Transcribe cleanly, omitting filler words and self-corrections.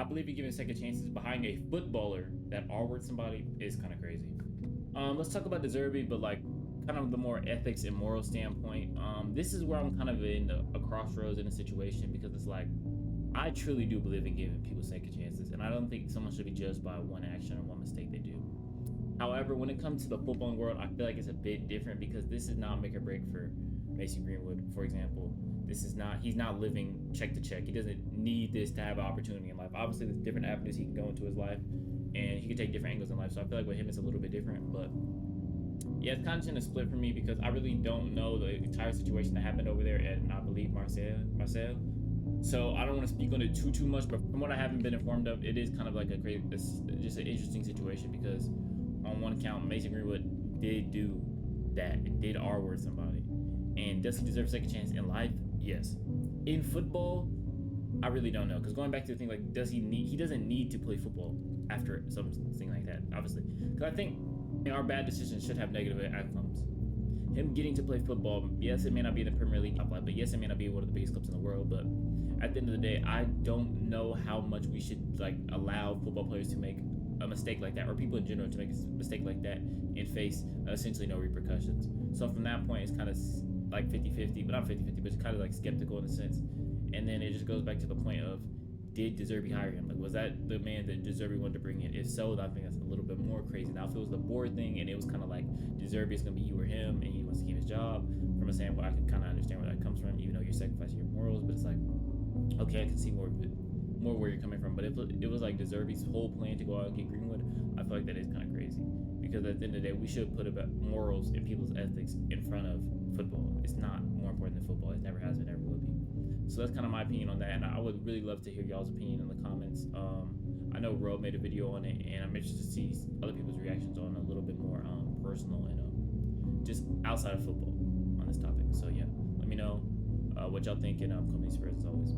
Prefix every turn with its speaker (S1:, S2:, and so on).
S1: believe in giving second chances behind a footballer that R-word somebody is kind of crazy. Let's talk about De Zerbi, but like kind of the more ethics and moral standpoint. This is where I'm kind of in a crossroads in a situation, because it's like I truly do believe in giving people second chances, and I don't think someone should be judged by one action or one mistake they do. However, when it comes to the footballing world, I feel like it's a bit different, because this is not make or break for Mason Greenwood, for example. This is not, he's not living check to check. He doesn't need this to have an opportunity in life. Obviously, there's different avenues he can go into his life, and he can take different angles in life. So I feel like with him, it's a little bit different. But yeah, it's kind of in a split for me, because I really don't know the entire situation that happened over there at, I believe, Marseille. So I don't want to speak on it too much, but from what I haven't been informed of, it is kind of like a great, just an interesting situation, because on one count, Mason Greenwood did do that, did R-word somebody. And does he deserve a second chance in life? Yes. In football, I really don't know, because going back to the thing, like, he doesn't need to play football after something like that, obviously, because I think our bad decisions should have negative outcomes. Him getting to play football, yes, it may not be in the Premier League top flight, but yes, it may not be one of the biggest clubs in the world, but at the end of the day, I don't know how much we should like allow football players to make a mistake like that, or people in general to make a mistake like that and face essentially no repercussions. So from that point, it's kind of like 50-50, but not 50-50, but it's kind of like skeptical in a sense. And then it just goes back to the point of, did De Zerbi hire him? Like, was that the man that De Zerbi wanted to bring in? If so, I think that's a little bit more crazy. Now, if it was the board thing and it was kind of like De Zerbi is going to be you or him, and he wants to keep his job, from a standpoint, I can kind of understand where that comes from, even though you're sacrificing your morals. But it's like, okay, I can see more where you're coming from. But if it was like De Zerbi's whole plan to go out and get Greenwood, I feel like that is kind of crazy. Because at the end of the day, we should put about morals and people's ethics in front of football. It's not more important than football. It never has been, never will be. So that's kind of my opinion on that, and I would really love to hear y'all's opinion in the comments. I know Ro made a video on it, and I'm interested to see other people's reactions on a little bit more personal and just outside of football on this topic. So yeah, let me know what y'all think, and come to Spurs as always.